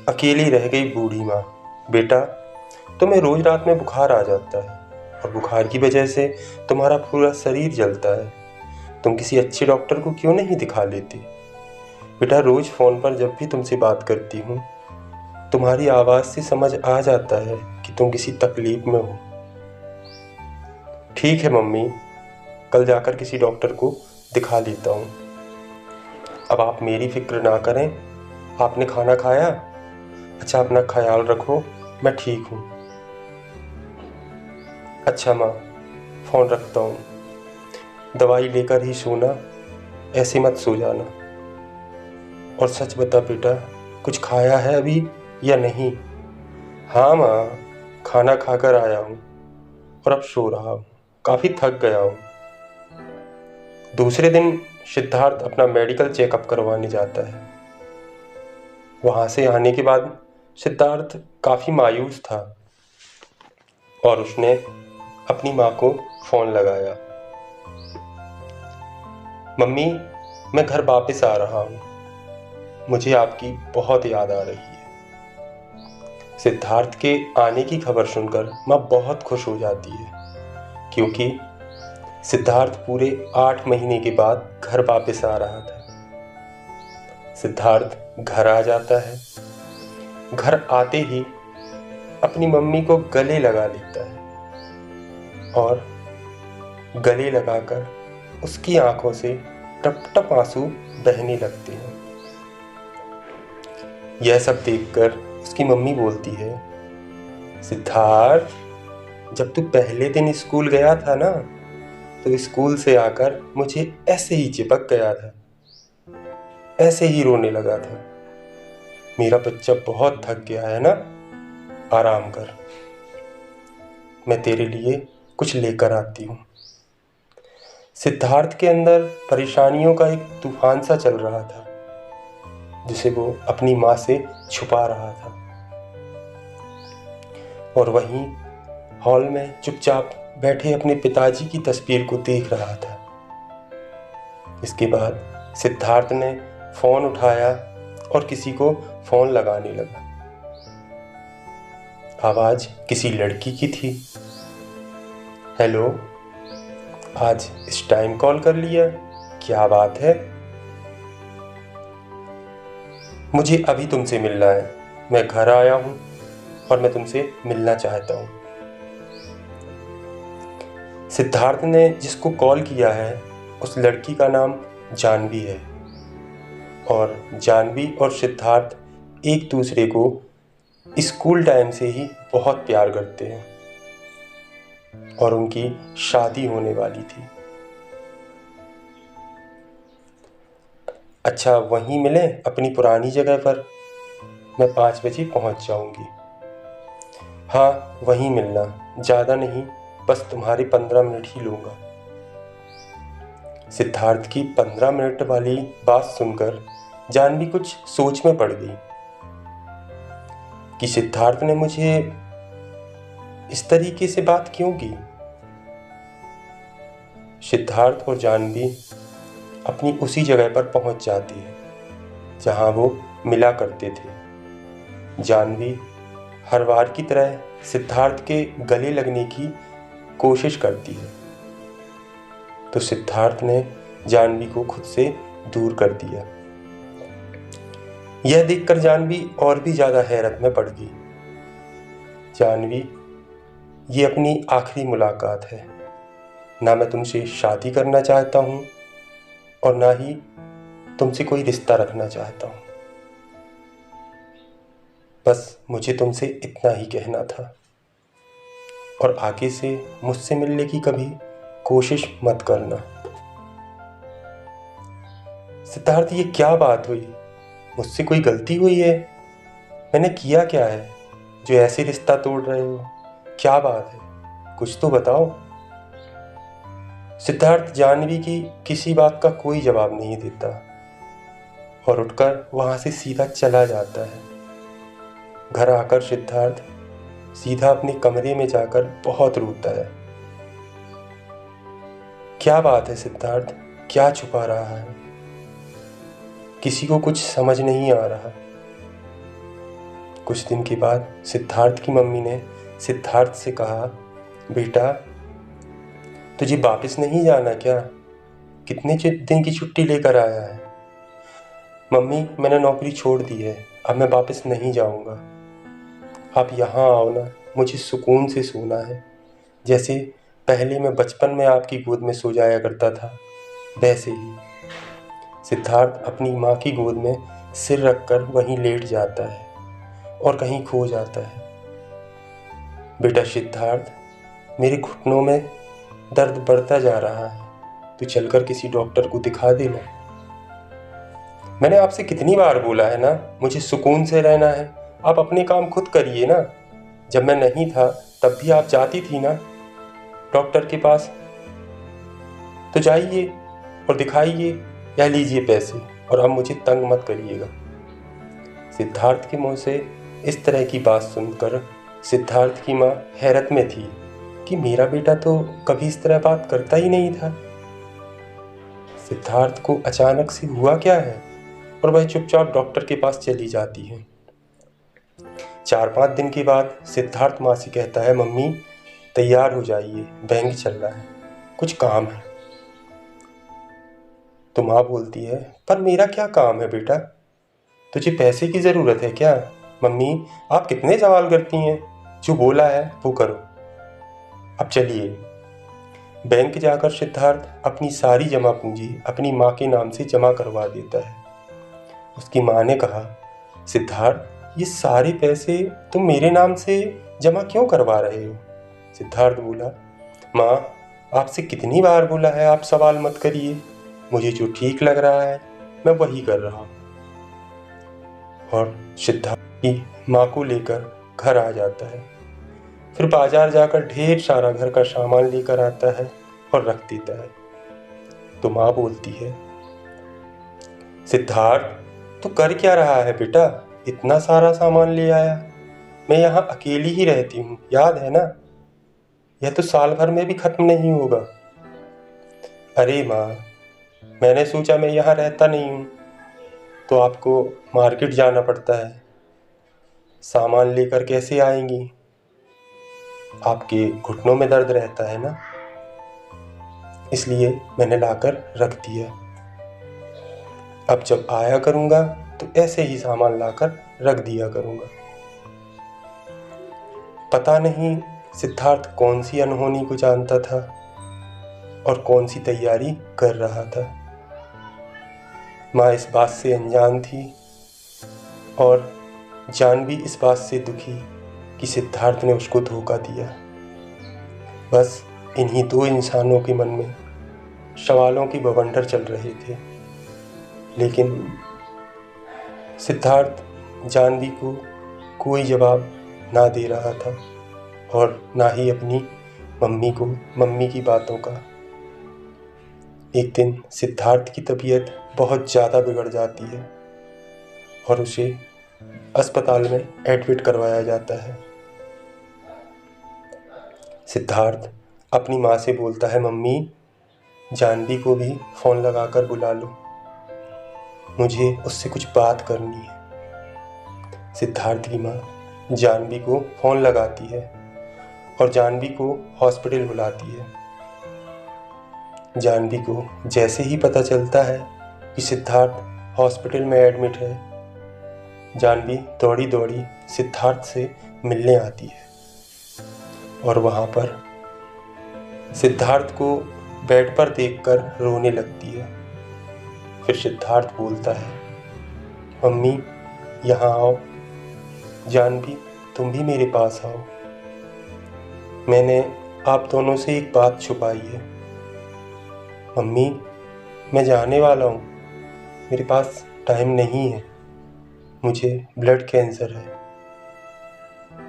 अकेली रह गई बूढ़ी माँ। बेटा, तुम्हें रोज रात में बुखार आ जाता है और बुखार की वजह से तुम्हारा पूरा शरीर जलता है। तुम किसी अच्छे डॉक्टर को क्यों नहीं दिखा लेती? बेटा, रोज फ़ोन पर जब भी तुमसे बात करती हूँ, तुम्हारी आवाज़ से समझ आ जाता है कि तुम किसी तकलीफ में हो। ठीक है मम्मी, कल जाकर किसी डॉक्टर को दिखा लेता हूँ। अब आप मेरी फिक्र ना करें। आपने खाना खाया? अच्छा, अपना ख्याल रखो, मैं ठीक हूँ। अच्छा माँ, फ़ोन रखता हूँ। दवाई लेकर ही सोना, ऐसे मत सो जाना। और सच बता बेटा, कुछ खाया है अभी या नहीं? हाँ माँ, खाना खाकर आया हूँ और अब सो रहा हूँ। काफ़ी थक गया हूँ। दूसरे दिन सिद्धार्थ अपना मेडिकल चेकअप करवाने जाता है। वहाँ से आने के बाद सिद्धार्थ काफ़ी मायूस था और उसने अपनी माँ को फ़ोन लगाया। मम्मी, मैं घर वापस आ रहा हूँ। मुझे आपकी बहुत याद आ रही है। सिद्धार्थ के आने की खबर सुनकर माँ बहुत खुश हो जाती है, क्योंकि सिद्धार्थ पूरे 8 महीने के बाद घर वापस आ रहा था। सिद्धार्थ घर आ जाता है। घर आते ही अपनी मम्मी को गले लगा लेता है और गले लगाकर उसकी आंखों से टप टप आंसू बहने लगते हैं। यह सब देखकर उसकी मम्मी बोलती है, सिद्धार्थ, जब तू पहले दिन स्कूल गया था ना, तो स्कूल से आकर मुझे ऐसे ही चिपक गया था, ऐसे ही रोने लगा था। मेरा बच्चा बहुत थक गया है ना, आराम कर, मैं तेरे लिए कुछ लेकर आती हूँ। सिद्धार्थ के अंदर परेशानियों का एक तूफान सा चल रहा था, जिसे वो अपनी माँ से छुपा रहा था। और वहीं हॉल में चुपचाप बैठे अपने पिताजी की तस्वीर को देख रहा था। इसके बाद सिद्धार्थ ने फ़ोन उठाया और किसी को फ़ोन लगाने लगा। आवाज़ किसी लड़की की थी। हेलो, आज इस टाइम कॉल कर लिया, क्या बात है? मुझे अभी तुमसे मिलना है। मैं घर आया हूँ और मैं तुमसे मिलना चाहता हूँ। सिद्धार्थ ने जिसको कॉल किया है, उस लड़की का नाम जानवी है और जानवी और सिद्धार्थ एक दूसरे को स्कूल टाइम से ही बहुत प्यार करते हैं और उनकी शादी होने वाली थी। अच्छा, वहीं मिलें अपनी पुरानी जगह पर? मैं 5 बजे पहुंच जाऊंगी। हाँ, वहीं मिलना, ज़्यादा नहीं, बस तुम्हारे 15 मिनट ही लूँगा। सिद्धार्थ की 15 मिनट वाली बात सुनकर जानवी कुछ सोच में पड़ गई कि सिद्धार्थ ने मुझे इस तरीके से बात क्यों की। सिद्धार्थ और जानवी अपनी उसी जगह पर पहुंच जाती है जहां वो मिला करते थे। जानवी हर बार की तरह सिद्धार्थ के गले लगने की कोशिश करती है, तो सिद्धार्थ ने जानवी को खुद से दूर कर दिया। यह देखकर जानवी और भी ज़्यादा हैरत में पड़ गई। जानवी, ये अपनी आखिरी मुलाकात है। ना मैं तुमसे शादी करना चाहता हूँ और ना ही तुमसे कोई रिश्ता रखना चाहता हूँ। बस मुझे तुमसे इतना ही कहना था और आगे से मुझसे मिलने की कभी कोशिश मत करना। सिद्धार्थ, ये क्या बात हुई? मुझसे कोई गलती हुई है? मैंने किया क्या है जो ऐसे रिश्ता तोड़ रहे हो? क्या बात है, कुछ तो बताओ। सिद्धार्थ जानवी की किसी बात का कोई जवाब नहीं देता और उठकर वहां से सीधा चला जाता है। घर आकर सिद्धार्थ सीधा अपने कमरे में जाकर बहुत रोता है। क्या बात है सिद्धार्थ, क्या छुपा रहा है? किसी को कुछ समझ नहीं आ रहा। कुछ दिन के बाद सिद्धार्थ की मम्मी ने सिद्धार्थ से कहा, बेटा तुझे वापस नहीं जाना क्या? कितने दिन की छुट्टी लेकर आया है? मम्मी मैंने नौकरी छोड़ दी है, अब मैं वापस नहीं जाऊंगा। आप यहाँ आओ ना, मुझे सुकून से सोना है। जैसे पहले मैं बचपन में आपकी गोद में सो जाया करता था वैसे ही। सिद्धार्थ अपनी माँ की गोद में सिर रखकर वहीं लेट जाता है और कहीं खो जाता है। बेटा सिद्धार्थ, मेरे घुटनों में दर्द बढ़ता जा रहा है, तू चलकर किसी डॉक्टर को दिखा दे ना। मैंने आपसे कितनी बार बोला है ना, मुझे सुकून से रहना है। आप अपने काम खुद करिए ना। जब मैं नहीं था तब भी आप जाती थी ना डॉक्टर के पास। तो जाइए और दिखाइए, या लीजिए पैसे, और अब मुझे तंग मत करिएगा। सिद्धार्थ के मुंह से इस तरह की बात सुनकर सिद्धार्थ की माँ हैरत में थी कि मेरा बेटा तो कभी इस तरह बात करता ही नहीं था। सिद्धार्थ को अचानक से हुआ क्या है और वह चुपचाप डॉक्टर के पास चली जाती है। 4-5 दिन के बाद सिद्धार्थ माँ से कहता है, मम्मी तैयार हो जाइए, बैंक चल रहा है, कुछ काम है। तो माँ बोलती है, पर मेरा क्या काम है बेटा? तुझे पैसे की ज़रूरत है क्या? मम्मी आप कितने सवाल करती हैं, जो बोला है वो करो। अब चलिए। बैंक जाकर सिद्धार्थ अपनी सारी जमा पूंजी अपनी माँ के नाम से जमा करवा देता है। उसकी माँ ने कहा, सिद्धार्थ ये सारे पैसे तुम मेरे नाम से जमा क्यों करवा रहे हो? सिद्धार्थ बोला, माँ आपसे कितनी बार बोला है आप सवाल मत करिए, मुझे जो ठीक लग रहा है मैं वही कर रहा हूँ। और सिद्धार्थ की माँ को लेकर घर आ जाता है। फिर बाजार जाकर ढेर सारा घर का सामान लेकर आता है और रख देता है। तो माँ बोलती है, सिद्धार्थ तू कर क्या रहा है बेटा? इतना सारा सामान ले आया। मैं यहाँ अकेली ही रहती हूँ, याद है ना? यह तो साल भर में भी खत्म नहीं होगा। अरे माँ, मैंने सोचा मैं यहाँ रहता नहीं हूँ तो आपको मार्केट जाना पड़ता है, सामान लेकर कैसे आएंगी? आपके घुटनों में दर्द रहता है ना, इसलिए मैंने लाकर रख दिया। अब जब आया करूँगा तो ऐसे ही सामान लाकर रख दिया करूँगा। पता नहीं सिद्धार्थ कौन सी अनहोनी को जानता था और कौन सी तैयारी कर रहा था। माँ इस बात से अनजान थी और जानवी इस बात से दुखी कि सिद्धार्थ ने उसको धोखा दिया। बस इन्हीं दो इंसानों के मन में सवालों की बवंडर चल रहे थे। लेकिन सिद्धार्थ जानवी को कोई जवाब ना दे रहा था और ना ही अपनी मम्मी की बातों का। एक दिन सिद्धार्थ की तबीयत बहुत ज़्यादा बिगड़ जाती है और उसे अस्पताल में एडमिट करवाया जाता है। सिद्धार्थ अपनी माँ से बोलता है, मम्मी जानवी को भी फ़ोन लगाकर बुला लो, मुझे उससे कुछ बात करनी है। सिद्धार्थ की माँ जानवी को फ़ोन लगाती है और जानवी को हॉस्पिटल बुलाती है। जानवी को जैसे ही पता चलता है कि सिद्धार्थ हॉस्पिटल में एडमिट है, जानवी दौड़ी दौड़ी सिद्धार्थ से मिलने आती है और वहाँ पर सिद्धार्थ को बेड पर देखकर रोने लगती है। फिर सिद्धार्थ बोलता है, मम्मी यहाँ आओ, जानवी तुम भी मेरे पास आओ। मैंने आप दोनों से एक बात छुपाई है। मम्मी मैं जाने वाला हूँ, मेरे पास टाइम नहीं है, मुझे ब्लड कैंसर है।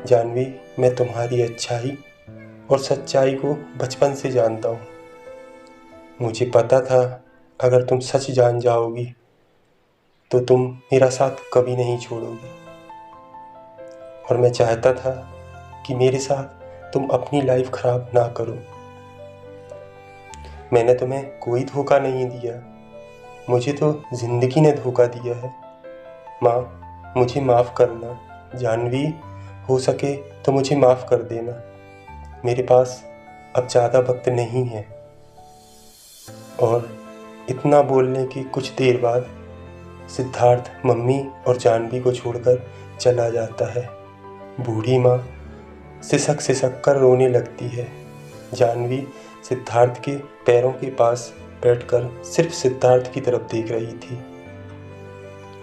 जानवी मैं तुम्हारी अच्छाई और सच्चाई को बचपन से जानता हूँ। मुझे पता था अगर तुम सच जान जाओगी तो तुम मेरा साथ कभी नहीं छोड़ोगी, और मैं चाहता था कि मेरे साथ तुम अपनी लाइफ ख़राब ना करो। मैंने तुम्हें कोई धोखा नहीं दिया, मुझे तो ज़िंदगी ने धोखा दिया है। माँ मुझे माफ़ करना, जानवी, हो सके तो मुझे माफ़ कर देना, मेरे पास अब ज़्यादा वक्त नहीं है। और इतना बोलने की कुछ देर बाद सिद्धार्थ मम्मी और जानवी को छोड़कर चला जाता है। बूढ़ी माँ सिसक सिसक कर रोने लगती है। जानवी सिद्धार्थ के पैरों के पास बैठकर सिर्फ सिद्धार्थ की तरफ देख रही थी।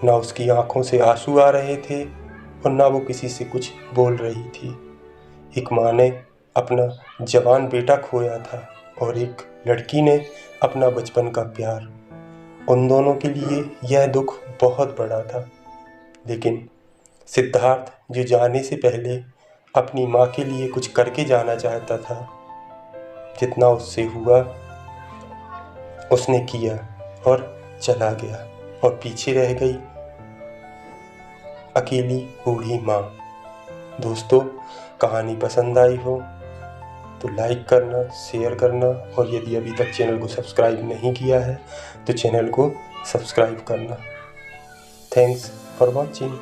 ना उसकी आंखों से आंसू आ रहे थे और ना वो किसी से कुछ बोल रही थी। एक माँ ने अपना जवान बेटा खोया था और एक लड़की ने अपना बचपन का प्यार। उन दोनों के लिए यह दुख बहुत बड़ा था। लेकिन सिद्धार्थ, जो जाने से पहले अपनी माँ के लिए कुछ करके जाना चाहता था, जितना उससे हुआ उसने किया और चला गया, और पीछे रह गई अकेली बूढ़ी माँ। दोस्तों, कहानी पसंद आई हो तो लाइक करना, शेयर करना, और यदि अभी तक चैनल को सब्सक्राइब नहीं किया है तो चैनल को सब्सक्राइब करना। Thanks for watching.